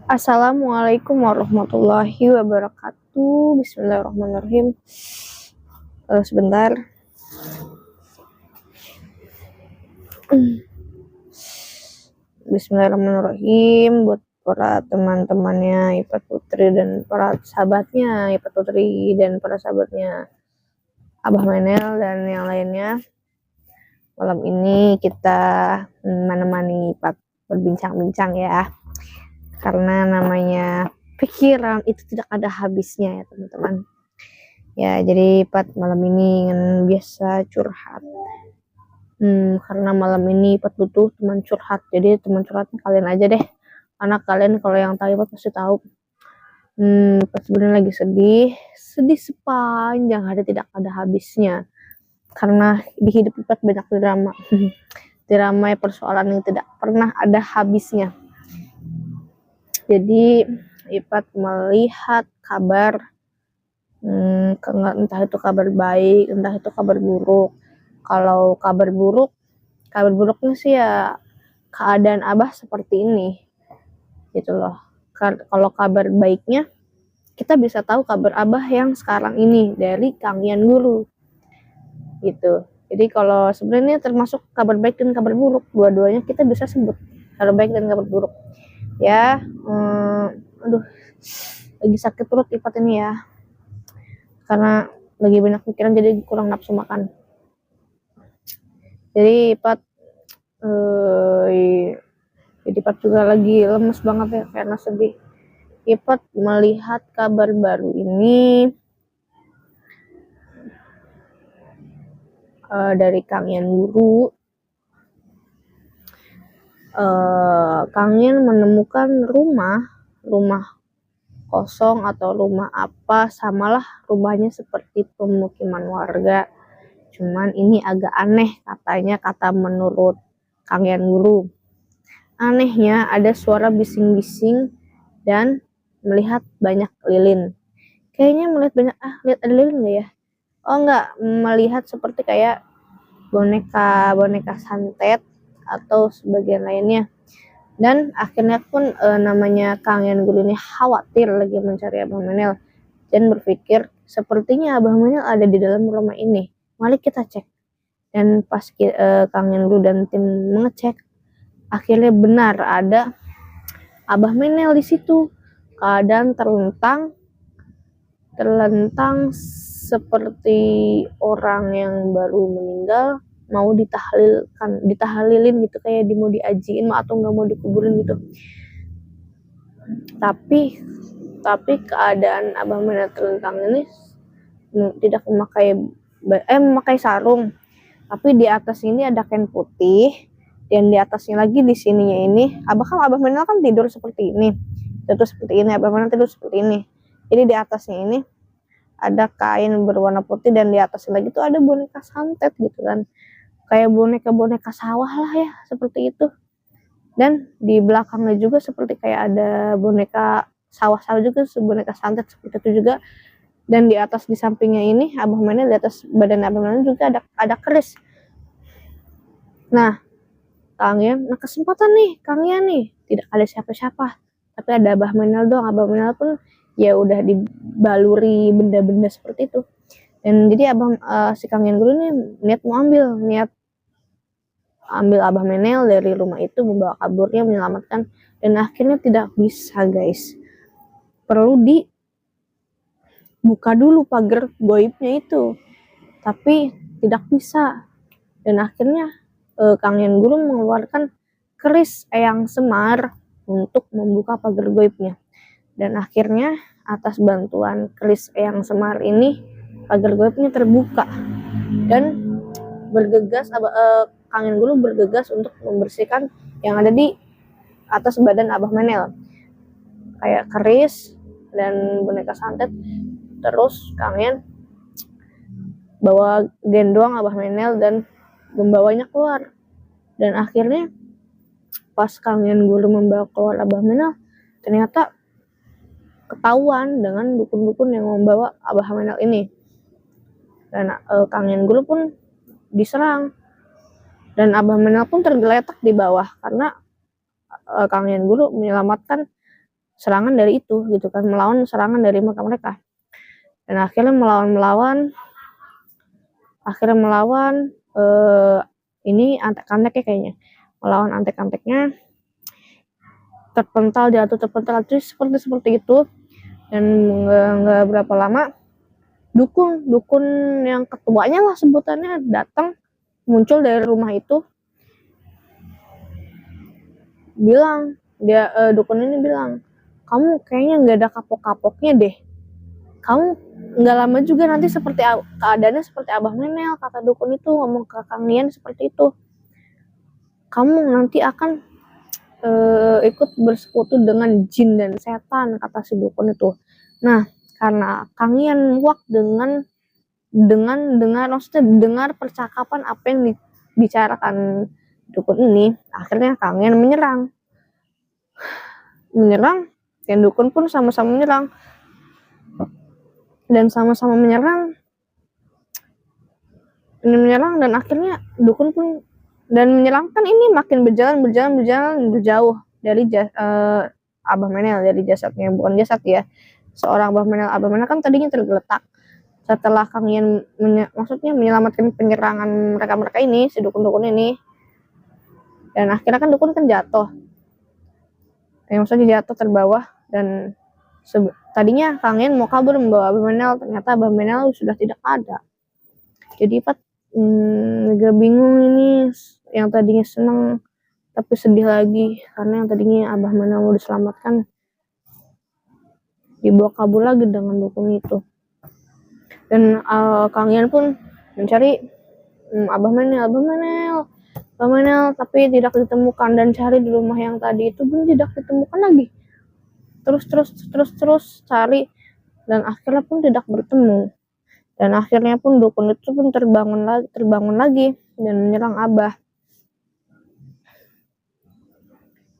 Assalamualaikum warahmatullahi wabarakatuh. Bismillahirrahmanirrahim. Sebentar. Bismillahirrahmanirrahim. Buat para teman-temannya Ipat Putri dan para sahabatnya Ipat Putri dan para sahabatnya Abah Menel dan yang lainnya. Malam ini kita menemani Ipat berbincang-bincang ya. Karena namanya pikiran itu tidak ada habisnya ya teman-teman. Ya, jadi Pat malam ini ingin biasa curhat. Karena malam ini Pat butuh teman curhat. Jadi teman curhatnya kalian aja deh. Karena kalian kalau yang tahu Pat pasti tahu. Pat sebenarnya lagi sedih sepanjang hari tidak ada habisnya. Karena di hidup Pat banyak drama. Drama persoalan yang tidak pernah ada habisnya. Jadi Ipat melihat kabar entah itu kabar baik, entah itu kabar buruk. Kalau kabar buruknya sih ya keadaan Abah seperti ini gitu loh. Kalau kabar baiknya kita bisa tahu kabar Abah yang sekarang ini dari Kang Yan Guru gitu. Jadi kalau sebenarnya termasuk kabar baik dan kabar buruk, dua-duanya kita bisa sebut kabar baik dan kabar buruk ya. Lagi sakit perut Ipat ini ya, karena lagi banyak pikiran jadi kurang nafsu makan. Jadi Ipat juga lagi lemes banget ya karena sedih. Ipat melihat kabar baru ini dari Kang Yan Guru. Kang Yan menemukan rumah kosong atau rumah apa, samalah rumahnya seperti pemukiman warga. Cuman ini agak aneh katanya, kata menurut Kang Yan Guru. Anehnya ada suara bising-bising dan melihat banyak lilin. Kayaknya lihat ada lilin nggak ya? Oh enggak, melihat seperti kayak boneka santet atau sebagian lainnya. Dan akhirnya pun namanya Kang Yan Guru ini khawatir lagi mencari Abah Menel dan berpikir sepertinya Abah Menel ada di dalam rumah ini. Mari kita cek. Dan pas Kang Yan Guru dan tim mengecek, akhirnya benar ada Abah Menel di situ. Keadaan terlentang seperti orang yang baru meninggal, mau ditahlilin gitu, kayak mau diajiin atau nggak mau dikuburin gitu. Tapi keadaan Abah Menel terlentang ini tidak memakai sarung, tapi di atas ini ada kain putih, dan di atasnya lagi di sininya ini Abah Menel kan tidur seperti ini, Abah Menel tidur seperti ini. Jadi di atasnya ini ada kain berwarna putih dan di atasnya lagi tuh ada boneka santet gitu kan, kayak boneka sawah lah ya, seperti itu. Dan di belakangnya juga seperti kayak ada boneka sawah-sawah juga, boneka santet seperti itu juga. Dan di atas, di sampingnya ini Abah Menel, di atas badan Abah Menel juga ada keris. Nah kesempatan nih Kang Yan nih, tidak ada siapa-siapa, tapi ada Abah Menel doang. Abah Menel pun ya udah dibaluri benda-benda seperti itu. Dan jadi si Kang Yan Guru nih niat ambil Abah Menel dari rumah itu, membawa kaburnya, menyelamatkan. Dan akhirnya tidak bisa guys, perlu dibuka dulu pagar goibnya itu, tapi tidak bisa. Dan akhirnya Kang Yan Guru mengeluarkan keris Eyang Semar untuk membuka pagar goibnya. Dan akhirnya atas bantuan keris Eyang Semar ini pagar goibnya terbuka. Dan Kang Yan Guru bergegas untuk membersihkan yang ada di atas badan Abah Menel, kayak keris dan boneka santet. Terus Kang Yan bawa gendong Abah Menel dan membawanya keluar. Dan akhirnya pas Kang Yan Guru membawa keluar Abah Menel, ternyata ketahuan dengan dukun-dukun yang membawa Abah Menel ini. Dan Kang Yan Guru pun diserang, dan Abah Menel pun tergeletak di bawah karena Kang Yan Guru menyelamatkan serangan dari itu gitu kan, melawan serangan dari mereka. Dan akhirnya melawan ini antek-anteknya kayaknya, melawan antek-anteknya, terpental terus seperti itu. Dan nggak berapa lama dukun yang ketuanya lah sebutannya datang, muncul dari rumah itu, bilang dukun ini bilang, kamu kayaknya nggak ada kapok-kapoknya deh, kamu nggak lama juga nanti keadaannya seperti Abah Menel. Kata dukun itu ngomong ke Kang Ian seperti itu, kamu nanti akan ikut bersekutu dengan jin dan setan, kata si dukun itu. Nah, karena Kang Ian muak dengan maksudnya dengar percakapan apa yang dibicarakan dukun ini, akhirnya Kang Ian menyerang, dan dukun pun sama-sama menyerang, dan akhirnya dukun pun menyerang kan, ini makin berjalan jauh dari Abah Menel, dari jasadnya, bukan jasad ya, seorang Abah Menel kan tadinya tergeletak. Setelah Kang Ian maksudnya menyelamatkan penyerangan mereka ini, si dukun ini, dan akhirnya kan dukun kan jatuh, maksudnya jatuh terbawah. Dan tadinya Kang Ian mau kabur membawa Abah Menel, ternyata Abah Menel sudah tidak ada. Jadi agak bingung ini, yang tadinya senang tapi sedih lagi karena yang tadinya Abah Menel mau diselamatkan dibawa kabur lagi dengan dukun itu. Dan Kang Ian pun mencari Abah Menel, tapi tidak ditemukan, dan cari di rumah yang tadi itu pun tidak ditemukan lagi. Terus cari, dan akhirnya pun tidak bertemu. Dan akhirnya pun dukun itu pun terbangun lagi dan menyerang Abah.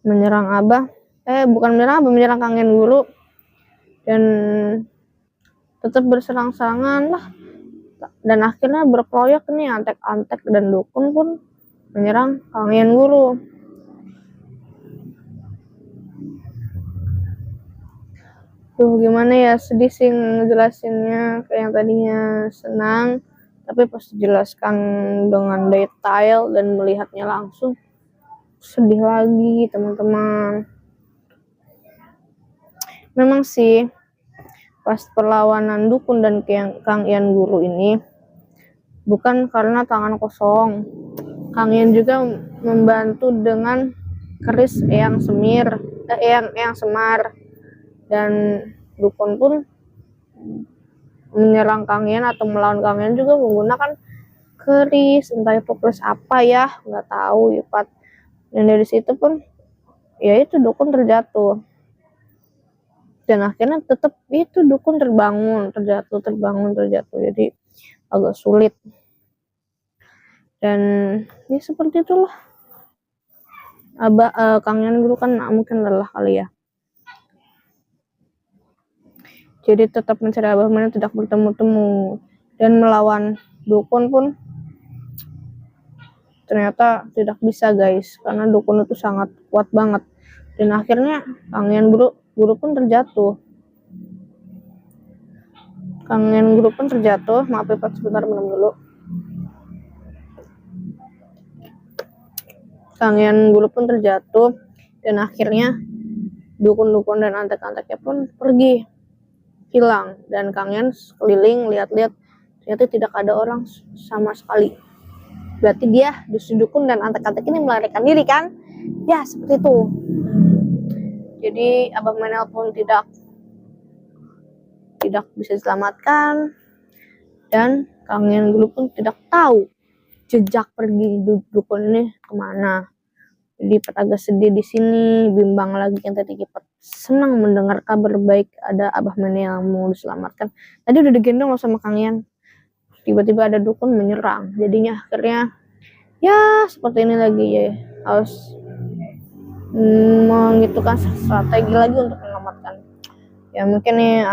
Menyerang Kang Ian Guru, dan tetap berserang-serangan lah. Dan akhirnya berproyek nih antek-antek dan dukun pun menyerang Kang Ian Guru. Gimana ya, sedih sih ngejelasinnya, kayak yang tadinya senang tapi pas dijelaskan dengan detail dan melihatnya langsung sedih lagi teman-teman. Memang sih pas perlawanan dukun dan Kang Ian Guru ini bukan karena tangan kosong, Kang Ian juga membantu dengan keris yang semar, dan dukun pun menyerang Kang Ian atau melawan Kang Ian juga menggunakan keris, entah itu keris apa ya, nggak tahu ya Pak. Dan dari situ pun ya itu dukun terjatuh, dan akhirnya tetap itu dukun terjatuh, jadi agak sulit. Dan ya seperti itulah Kang Ian Guru kan mungkin lelah kali ya, jadi tetap mencari Abah Menel, tidak bertemu-temu, dan melawan dukun pun ternyata tidak bisa guys, karena dukun itu sangat kuat banget. Dan akhirnya Kang Ian Guru pun terjatuh. Maaf ya Pak, sebentar minum dulu. Kang Ian Guru pun terjatuh, dan akhirnya dukun-dukun dan antek-anteknya pun pergi, hilang. Dan Kang Ian keliling lihat-lihat, ternyata tidak ada orang sama sekali. Berarti dia dukun dan antek-antek ini melarikan diri kan? Ya seperti itu. Jadi Abah Menel pun tidak bisa diselamatkan, dan Kang Ian Guru pun tidak tahu jejak pergi dukun ini kemana. Jadi agak sedih di sini, bimbang lagi yang tadi kita senang mendengar kabar baik ada Abah Menel mau diselamatkan. Tadi udah digendong loh sama Kang Ian, tiba-tiba ada dukun menyerang. Jadinya akhirnya ya seperti ini lagi ya, harus mengitukan strategi lagi untuk menyelamatkan. Ya mungkin nih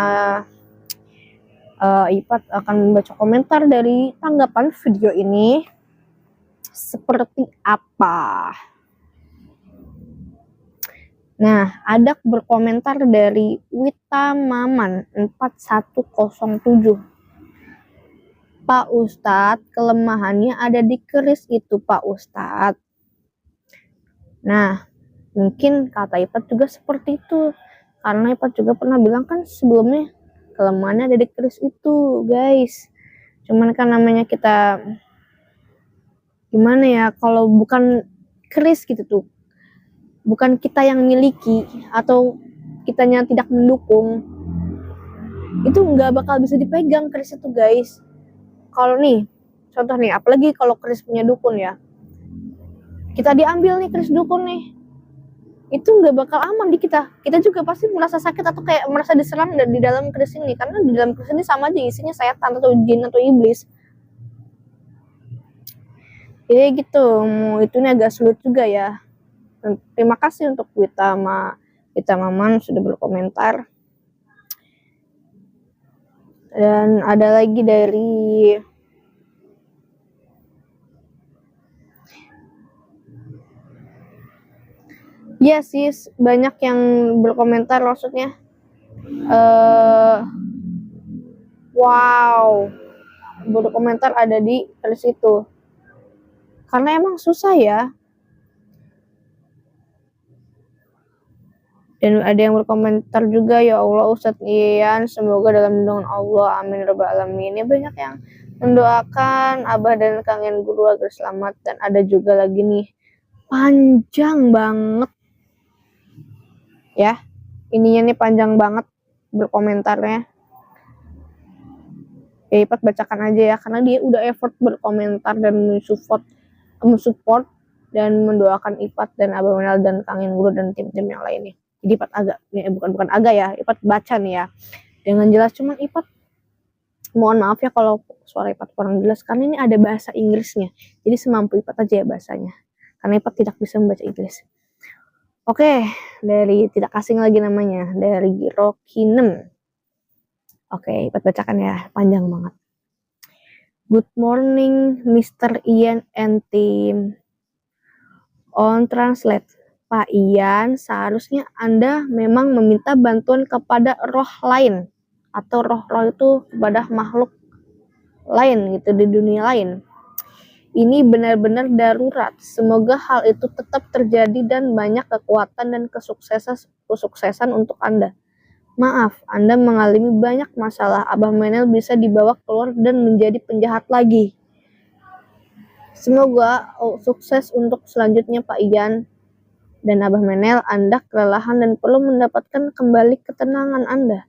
Ipat akan membaca komentar dari tanggapan video ini seperti apa. Nah, ada berkomentar dari Wita Maman 4107. Pak Ustadz, kelemahannya ada di keris itu, Pak Ustadz. Nah, mungkin kata Ipat juga seperti itu. Karena Ipat juga pernah bilang kan sebelumnya, kelemahannya ada di keris itu, guys. Cuman kan namanya kita, gimana ya, kalau bukan keris gitu tuh, bukan kita yang miliki atau kitanya tidak mendukung, itu nggak bakal bisa dipegang keris itu, guys. Kalau nih, contoh nih, apalagi kalau keris punya dukun ya, kita diambil nih keris dukun nih, itu nggak bakal aman di kita juga pasti merasa sakit atau kayak merasa diserang di dalam keris ini, karena di dalam keris ini sama aja isinya setan atau jin atau iblis. Jadi gitu, itu ini agak sulit juga ya. Terima kasih untuk Wita Maman sudah berkomentar. Dan ada lagi dari ya sih, banyak yang berkomentar, maksudnya wow, berkomentar ada di keris itu. Karena emang susah ya. Dan ada yang berkomentar juga, ya Allah Ustadz Ian, semoga dalam lindungan Allah, amin rabbal alamin. Ya, banyak yang mendoakan Abah dan Kang Ian Guru agar selamat. Dan ada juga lagi nih, panjang banget ya, ininya nih panjang banget berkomentarnya. Ya Ipat bacakan aja ya, karena dia udah effort berkomentar dan mensupport dan mendoakan Ipat dan Abah Menal dan Kang Ian Guru dan tim-tim yang lainnya. Jadi Ipat agak, bukan agak ya, Ipat baca nih ya dengan jelas. Cuman Ipat mohon maaf ya kalau suara Ipat kurang jelas, karena ini ada bahasa Inggrisnya, jadi semampu Ipat aja ya bahasanya, karena Ipat tidak bisa membaca Inggris. Oke, dari tidak asing lagi namanya, dari Rokinem. Oke, Ipat bacakan ya, panjang banget. Good morning Mr. Ian and team. On translate, Pak Ian, seharusnya Anda memang meminta bantuan kepada roh lain, atau roh-roh itu kepada makhluk lain gitu di dunia lain. Ini benar-benar darurat. Semoga hal itu tetap terjadi dan banyak kekuatan dan kesuksesan untuk Anda. Maaf, Anda mengalami banyak masalah. Abah Menel bisa dibawa keluar dan menjadi penjahat lagi. Semoga sukses untuk selanjutnya Pak Ian dan Abah Menel. Anda kelelahan dan perlu mendapatkan kembali ketenangan Anda.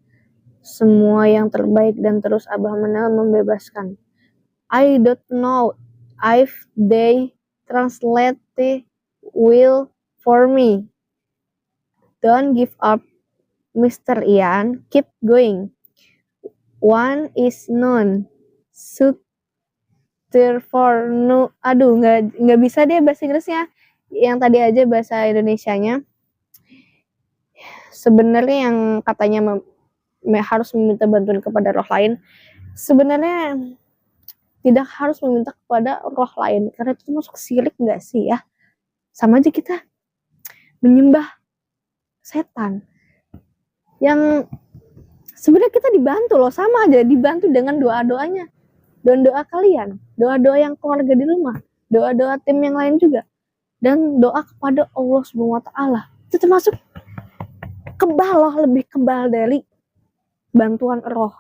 Semua yang terbaik dan terus Abah Menel membebaskan. I don't know if they translate will for me. Don't give up, Mr. Ian. Keep going. One is known. Therefore no. Aduh, nggak bisa deh bahasa Inggrisnya. Yang tadi aja bahasa Indonesianya. Sebenarnya yang katanya harus meminta bantuan kepada roh lain, sebenarnya tidak harus meminta kepada roh lain, karena itu masuk syirik nggak sih ya? Sama aja kita menyembah setan. Yang sebenarnya kita dibantu loh, sama aja dibantu dengan doa-doanya. Dan doa kalian, doa-doa yang keluarga di rumah, doa-doa tim yang lain juga, dan doa kepada Allah Subhanahu wa taala. Itu termasuk kebal loh, lebih kebal dari bantuan roh.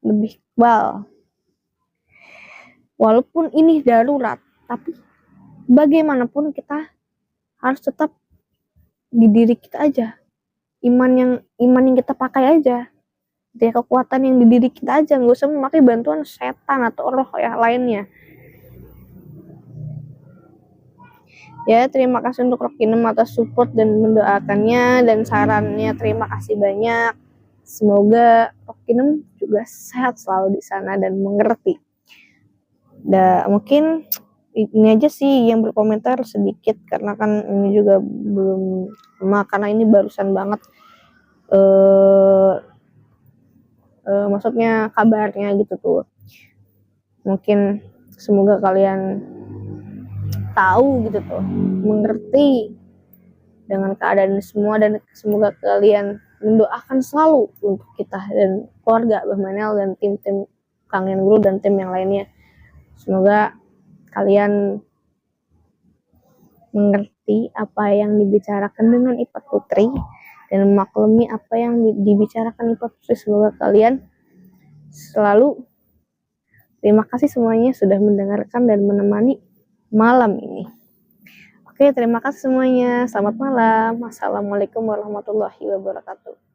Lebih kebal. Walaupun ini darurat, tapi bagaimanapun kita harus tetap di diri kita aja. Iman yang kita pakai aja. Dia kekuatan yang di diri kita aja, nggak usah memakai bantuan setan atau roh yang lainnya. Ya, terima kasih untuk Rokinem atas support dan mendoakannya dan sarannya. Terima kasih banyak. Semoga Rokinem juga sehat selalu di sana dan mengerti. Mungkin ini aja sih yang berkomentar sedikit, karena kan ini juga belum lama, karena ini barusan banget maksudnya kabarnya gitu tuh. Mungkin semoga kalian tahu gitu tuh, mengerti dengan keadaan ini semua, dan semoga kalian mendoakan selalu untuk kita dan keluarga Abah Manel dan tim-tim Kang Yan Guru dan tim yang lainnya. Semoga kalian mengerti apa yang dibicarakan dengan Ipat Putri dan memaklumi apa yang dibicarakan Ipat Putri. Semoga kalian selalu, terima kasih semuanya sudah mendengarkan dan menemani malam ini. Oke, terima kasih semuanya. Selamat malam. Assalamualaikum warahmatullahi wabarakatuh.